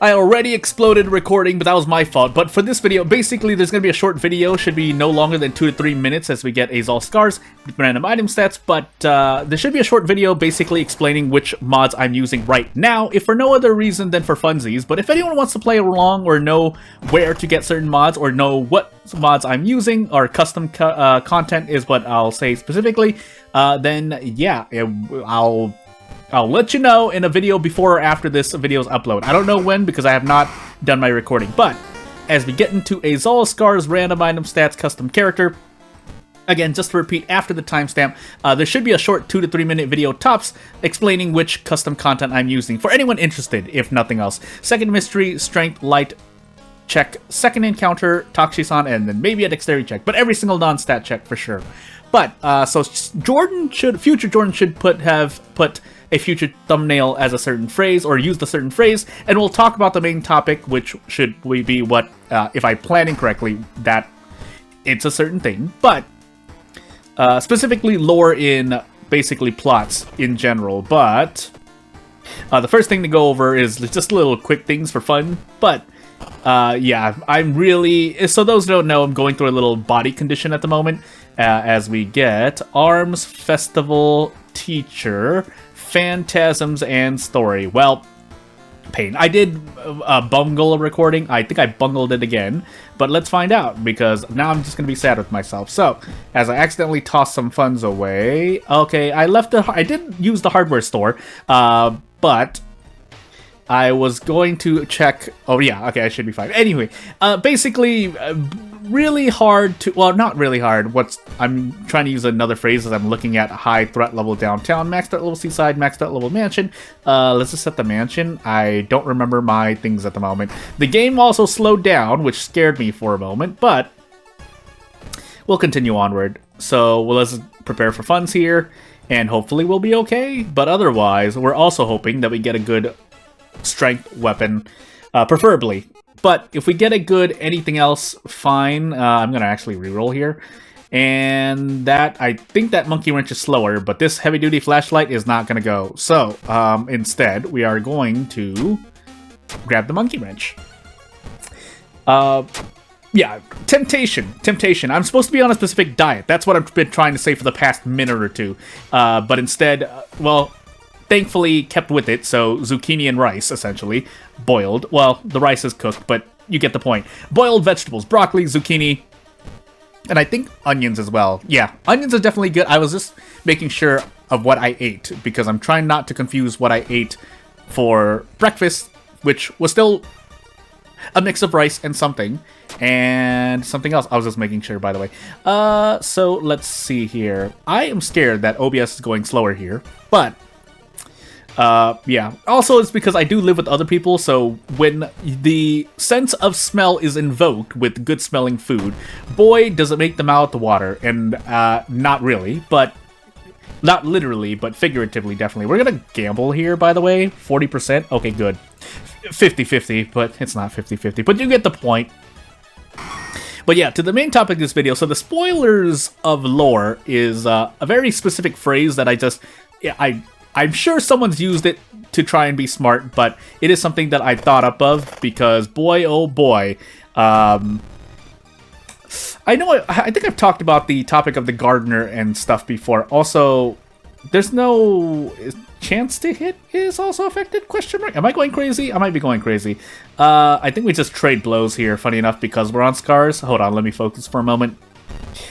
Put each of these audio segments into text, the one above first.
I already exploded recording, but that was my fault. But for this video, basically, there's going to be a short video. Should be no longer than 2 to 3 minutes as we get Azal Scars, random item stats. But there should be a short video basically explaining which mods I'm using right now, if for no other reason than for funsies. But if anyone wants to play along or know where to get certain mods or know what mods I'm using or custom content is what I'll say specifically, then yeah, I'll let you know in a video before or after this video's upload. I don't know when because I have not done my recording. But as we get into Azal Scar's random item stats custom character, again, just to repeat after the timestamp, there should be a short 2 to 3 minute video tops explaining which custom content I'm using for anyone interested, if nothing else. Second mystery, strength, light check, second encounter, Takshisan, and then maybe a dexterity check. But every single non-stat check for sure. But so future Jordan should have put a future thumbnail as a certain phrase or used a certain phrase, and we'll talk about the main topic, which should be what, if I'm planning correctly, that it's a certain thing, but specifically lore in basically plots in general. But the first thing to go over is just little quick things for fun. But yeah, I'm really, so those who don't know, I'm going through a little body condition at the moment as we get Arms, Festival, Teacher, Phantasms, and Story. Well, pain. I did bungle a recording. I think I bungled it again, but let's find out because now I'm just going to be sad with myself. So, as I accidentally tossed some funds away, okay, I did use the hardware store, but I was going to check. Oh yeah, okay, I should be fine. Anyway, basically, really hard to, well, not really hard. I'm trying to use another phrase as I'm looking at high threat level downtown, max threat level seaside, max threat level mansion. Let's just set the mansion. I don't remember my things at the moment. The game also slowed down, which scared me for a moment, but we'll continue onward. So let's prepare for funds here, and hopefully we'll be okay. But otherwise, we're also hoping that we get a good strength weapon, preferably. But if we get a good anything else, fine. I'm going to actually reroll here. And I think that monkey wrench is slower, but this heavy-duty flashlight is not going to go. So, instead, we are going to grab the monkey wrench. Yeah, temptation. I'm supposed to be on a specific diet. That's what I've been trying to say for the past minute or two. But instead, well, thankfully kept with it, so zucchini and rice, essentially. Boiled. Well, the rice is cooked, but you get the point. Boiled vegetables, broccoli, zucchini, and I think onions as well. Yeah, onions are definitely good. I was just making sure of what I ate, because I'm trying not to confuse what I ate for breakfast, which was still a mix of rice and something else. I was just making sure, by the way. So let's see here. I am scared that OBS is going slower here, but yeah. Also, it's because I do live with other people, so when the sense of smell is invoked with good-smelling food, boy, does it make the mouth water. And, not really, but not literally, but figuratively, definitely. We're gonna gamble here, by the way. 40%. Okay, good. 50-50, but it's not 50-50, but you get the point. But yeah, to the main topic of this video. So the spoilers of lore is a very specific phrase that I'm sure someone's used it to try and be smart, but it is something that I thought up of because, boy, oh boy, I think I've talked about the topic of the gardener and stuff before. Also, there's no chance to hit is also affected? Question mark? Am I going crazy? I might be going crazy. I think we just trade blows here, funny enough, because we're on scars. Hold on, let me focus for a moment.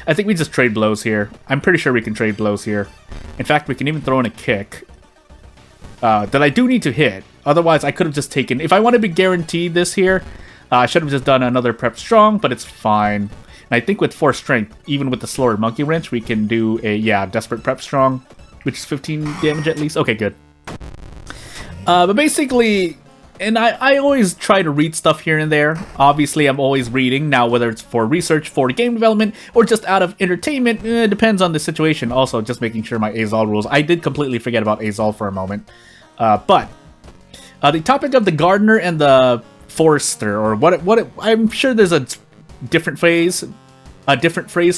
I think we just trade blows here. I'm pretty sure we can trade blows here. In fact, we can even throw in a kick. That I do need to hit. Otherwise, I could have just taken... If I wanted to guarantee this here, I should have just done another prep strong, but it's fine. And I think with 4 strength, even with the slower monkey wrench, we can do a, yeah, desperate prep strong, which is 15 damage at least. Okay, good. But basically... And I always try to read stuff here and there. Obviously, I'm always reading. Now, whether it's for research, for game development, or just out of entertainment, it depends on the situation. Also, just making sure my Azal rules. I did completely forget about Azal for a moment. But the topic of the gardener and the forester, or I'm sure there's a different phrase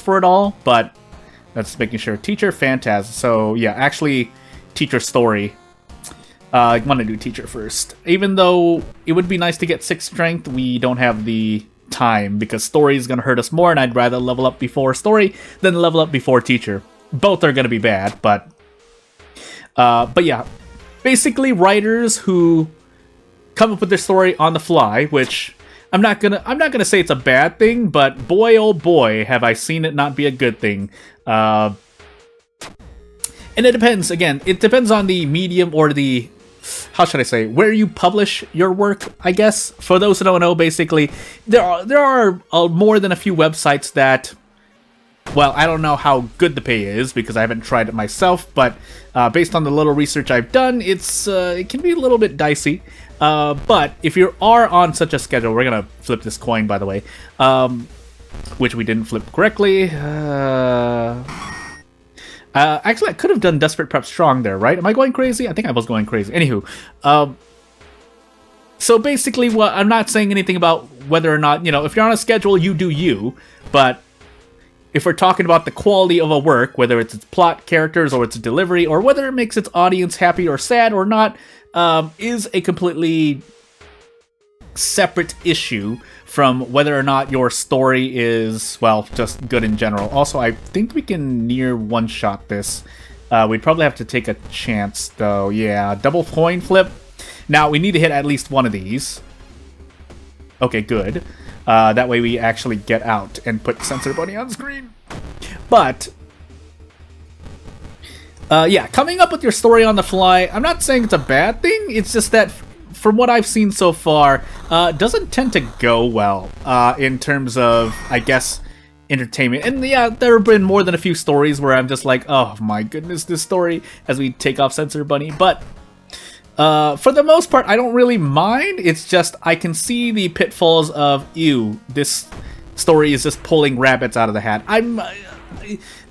for it all, but that's making sure. Teacher, Phantasm. So, yeah, actually, teacher story. I want to do teacher first. Even though it would be nice to get 6 strength, we don't have the time because story is going to hurt us more, and I'd rather level up before story than level up before teacher. Both are going to be bad, but yeah. Basically, writers who come up with their story on the fly, which I'm not gonna say it's a bad thing, but boy oh boy have I seen it not be a good thing. And it depends. Again, it depends on the medium or the, how should I say, where you publish your work, I guess. For those who don't know, basically, there are more than a few websites that, well, I don't know how good the pay is because I haven't tried it myself, but based on the little research I've done, it can be a little bit dicey. But if you are on such a schedule, we're gonna flip this coin, by the way, which we didn't flip correctly. Actually, I could have done Desperate Prep Strong there, right? Am I going crazy? I think I was going crazy. Anywho, so basically, I'm not saying anything about whether or not, if you're on a schedule, you do you, but if we're talking about the quality of a work, whether it's its plot, characters, or its delivery, or whether it makes its audience happy or sad or not, is a completely separate issue from whether or not your story is, well, just good in general. Also, I think we can near one-shot this. We'd probably have to take a chance, though. Yeah, double coin flip. Now, we need to hit at least one of these. Okay, good. That way we actually get out and put Sensor Bunny on screen. But yeah, coming up with your story on the fly, I'm not saying it's a bad thing. It's just that from what I've seen so far, doesn't tend to go well in terms of, I guess, entertainment. And yeah, there have been more than a few stories where I'm just like, oh my goodness, this story, as we take off Sensor Bunny. But for the most part, I don't really mind. It's just I can see the pitfalls of, ew, this story is just pulling rabbits out of the hat.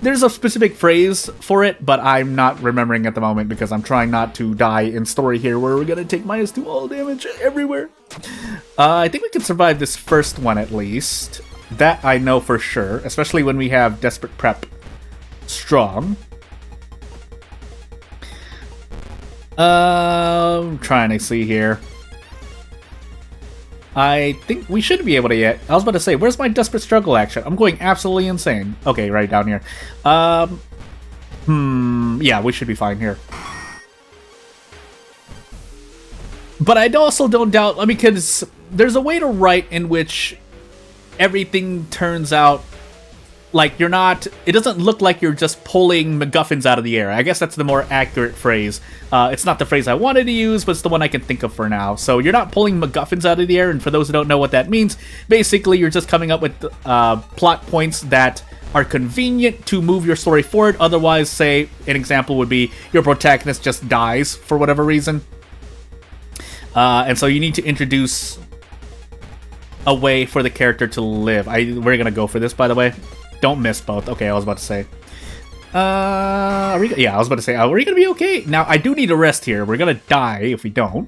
There's a specific phrase for it, but I'm not remembering at the moment because I'm trying not to die in story here where we're going to take -2 all damage everywhere. I think we can survive this first one at least. That I know for sure, especially when we have Desperate Prep Strong. I'm trying to see here. I think we should be able to get... I was about to say, where's my Desperate Struggle action? I'm going absolutely insane. Okay, right down here. Yeah, we should be fine here. But I also don't doubt... I mean, because there's a way to write in which everything turns out like you're not... It doesn't look like you're just pulling MacGuffins out of the air. I guess that's the more accurate phrase. It's not the phrase I wanted to use, but it's the one I can think of for now. So you're not pulling MacGuffins out of the air, and for those who don't know what that means, basically you're just coming up with plot points that are convenient to move your story forward. Otherwise, say, an example would be your protagonist just dies for whatever reason. And so you need to introduce a way for the character to live. We're gonna go for this, by the way. Don't miss both. Okay, I was about to say. I was about to say, are we gonna be okay? Now, I do need a rest here. We're gonna die if we don't.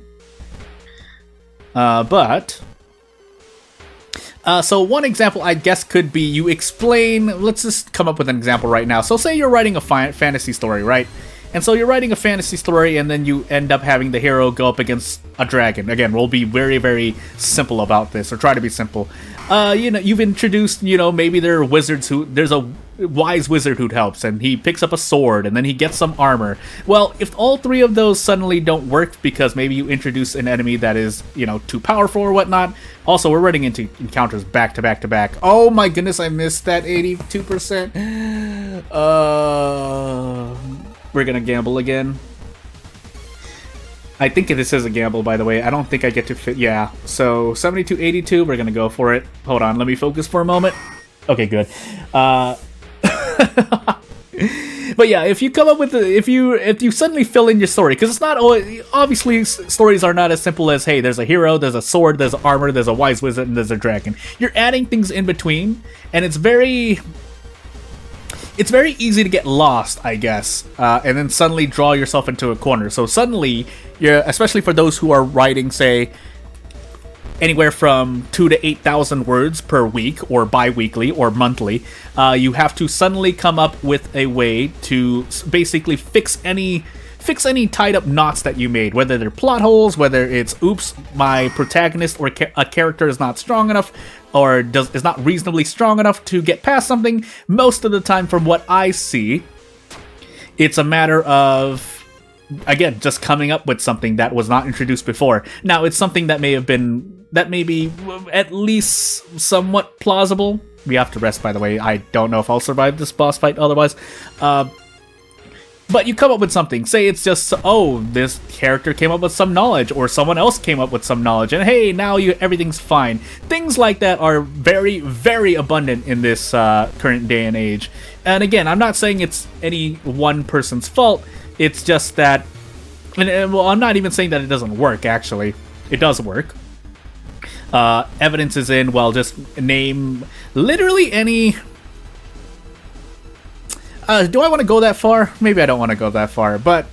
So one example, I guess, could be you explain... Let's just come up with an example right now. So say you're writing a fantasy story, right? And so you're writing a fantasy story, and then you end up having the hero go up against a dragon. Again, we'll be very, very simple about this, or try to be simple. You've introduced, maybe there are wizards there's a wise wizard who helps, and he picks up a sword, and then he gets some armor. Well, if all three of those suddenly don't work because maybe you introduce an enemy that is, too powerful or whatnot. Also, we're running into encounters back to back to back. Oh my goodness, I missed that 82%. We're gonna gamble again. I think this is a gamble, by the way. I don't think I get to fit... Yeah, so 72-82, we're gonna go for it. Hold on, let me focus for a moment. Okay, good. But yeah, if you come up with... if you suddenly fill in your story, because it's not... Obviously, stories are not as simple as, hey, there's a hero, there's a sword, there's armor, there's a wise wizard, and there's a dragon. You're adding things in between, and it's very easy to get lost, I guess, and then suddenly draw yourself into a corner. So suddenly, especially for those who are writing, say, anywhere from 2,000 to 8,000 words per week, or bi-weekly, or monthly, you have to suddenly come up with a way to basically fix any fix any tied up knots that you made, whether they're plot holes, whether it's oops, my protagonist or a character is not strong enough, or is not reasonably strong enough to get past something. Most of the time, from what I see, it's a matter of, again, just coming up with something that was not introduced before. Now, it's something that may be at least somewhat plausible. We have to rest, by the way. I don't know if I'll survive this boss fight otherwise. But you come up with something. Say it's just, oh, this character came up with some knowledge, or someone else came up with some knowledge, and hey, now everything's fine. Things like that are very, very abundant in this current day and age. And again, I'm not saying it's any one person's fault. It's just that, and well, I'm not even saying that it doesn't work, actually. It does work. Evidence is in, well, just name literally any... do I want to go that far? Maybe I don't want to go that far, but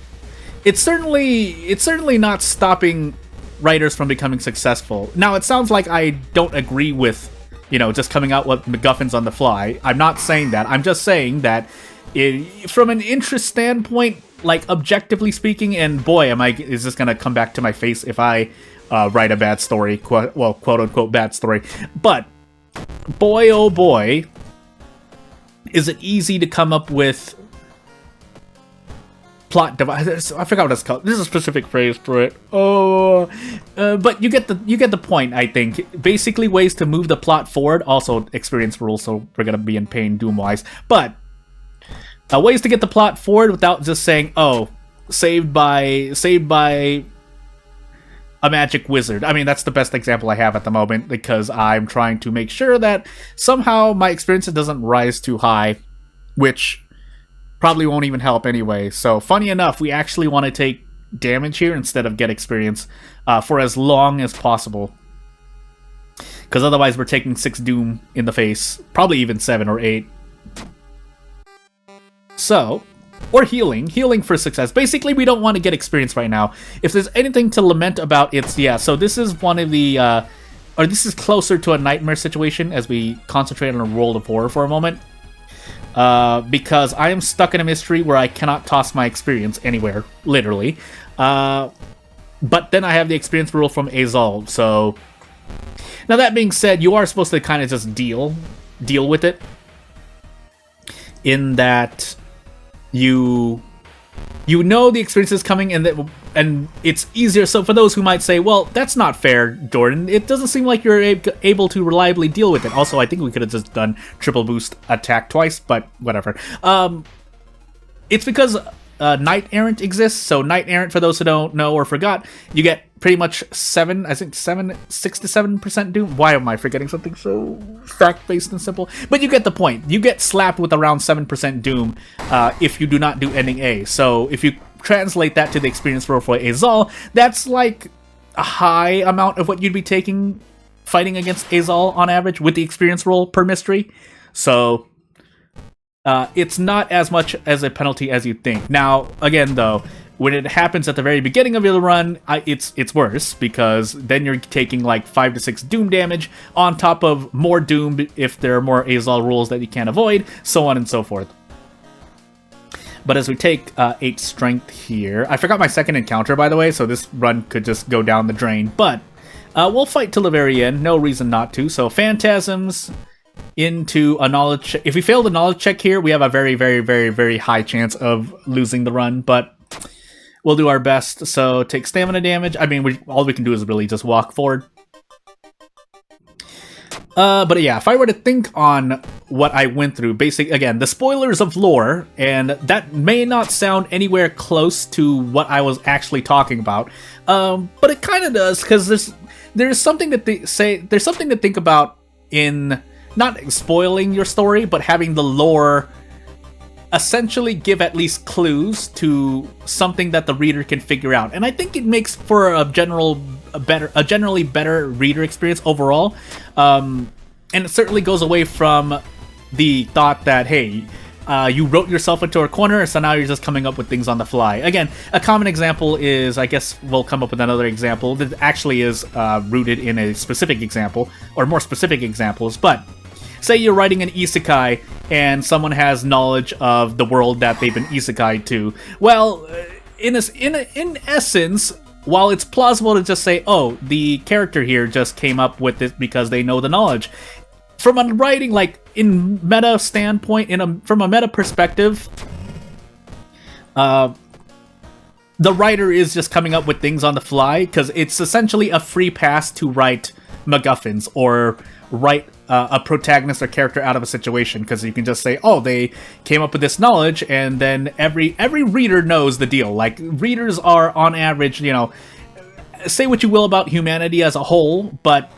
it's certainly not stopping writers from becoming successful. Now, it sounds like I don't agree with, just coming out with MacGuffins on the fly. I'm not saying that. I'm just saying that from an interest standpoint, like objectively speaking, and boy, is this gonna come back to my face if I write a bad story, quote unquote bad story. But boy, oh boy, is it easy to come up with plot devices? I forgot what it's called. There's a specific phrase for it. But you get the point, I think. Basically, ways to move the plot forward. Also, experience rules, so we're gonna be in pain doom-wise. But ways to get the plot forward without just saying, "Oh, saved by a magic wizard." I mean, that's the best example I have at the moment, because I'm trying to make sure that somehow my experience doesn't rise too high, which probably won't even help anyway. So, funny enough, we actually want to take damage here instead of get experience for as long as possible, because otherwise we're taking 6 doom in the face, probably even 7 or 8. So, or healing for success. Basically, we don't want to get experience right now. If there's anything to lament about, it's, yeah, so this is one of the, or this is closer to a nightmare situation as we concentrate on a world of horror for a moment. Because I am stuck in a mystery where I cannot toss my experience anywhere, literally. But then I have the experience rule from Azal, so... Now, that being said, you are supposed to kind of just deal with it. In that... You know the experience is coming, and it's easier. So for those who might say, well, that's not fair, Jordan, it doesn't seem like you're able to reliably deal with it. Also, I think we could have just done triple boost attack twice, but whatever. It's because Knight Errant exists. So Knight Errant, for those who don't know or forgot, you get pretty much 6 to 7% doom. Why am I forgetting something so fact-based and simple? But you get the point. You get slapped with around 7% doom if you do not do ending A. So if you translate that to the experience roll for Azal, that's like a high amount of what you'd be taking fighting against Azal on average with the experience roll per mystery. So it's not as much as a penalty as you think. Now, again, though, when it happens at the very beginning of your run, it's worse, because then you're taking like 5 to 6 doom damage on top of more doom if there are more Azal rules that you can't avoid, so on and so forth. But as we take 8 strength here, I forgot my second encounter, by the way, so this run could just go down the drain, but we'll fight till the very end, no reason not to. So phantasms into a knowledge. If we fail the knowledge check here, we have a very, very, very, very high chance of losing the run, but we'll do our best. So take stamina damage. I mean, all we can do is really just walk forward. But yeah, if I were to think on what I went through, again, the spoilers of lore, and that may not sound anywhere close to what I was actually talking about, but it kind of does, because there's something there's something to think about in not spoiling your story, but having the lore essentially give at least clues to something that the reader can figure out. And I think it makes for a generally better reader experience overall. And it certainly goes away from the thought that, hey, you wrote yourself into a corner, so now you're just coming up with things on the fly. Again, a common example is, I guess we'll come up with another example that actually is rooted in a specific example, or more specific examples, but say you're writing an isekai and someone has knowledge of the world that they've been isekai to. Well, in essence, while it's plausible to just say, oh, the character here just came up with it because they know the knowledge, from a writing, like, in meta standpoint, from a meta perspective, the writer is just coming up with things on the fly, because it's essentially a free pass to write MacGuffins, or write a protagonist or character out of a situation, because you can just say, oh, they came up with this knowledge, and then every reader knows the deal. Like, readers are, on average, you know, say what you will about humanity as a whole, but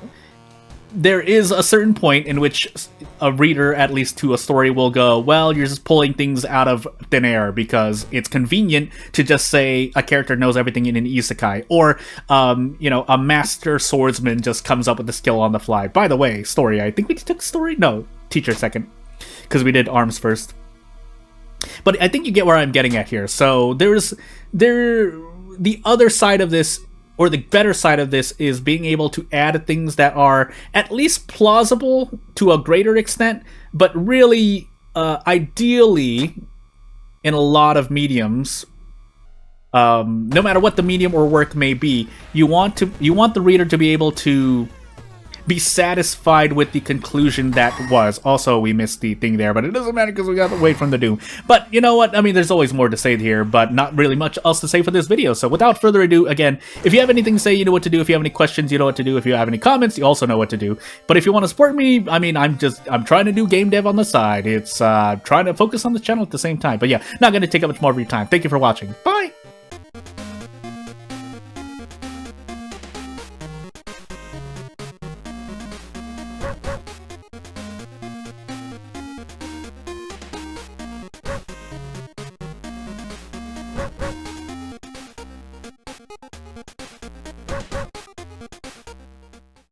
there is a certain point in which a reader, at least to a story, will go, well, you're just pulling things out of thin air because it's convenient to just say a character knows everything in an isekai, or, you know, a master swordsman just comes up with the skill on the fly. By the way, story, I think we took story? No, teacher second, because we did arms first. But I think you get where I'm getting at here. So the other side of this, or the better side of this, is being able to add things that are at least plausible to a greater extent, but really, ideally, in a lot of mediums, no matter what the medium or work may be, you want the reader to be able to be satisfied with the conclusion that was. Also, we missed the thing there, but it doesn't matter because we got to wait from the doom. But you know what? I mean, there's always more to say here, but not really much else to say for this video. So without further ado, again, if you have anything to say, you know what to do. If you have any questions, you know what to do. If you have any comments, you also know what to do. But if you want to support me, I mean, I'm trying to do game dev on the side. It's trying to focus on the channel at the same time. But yeah, not going to take up much more of your time. Thank you for watching. Bye!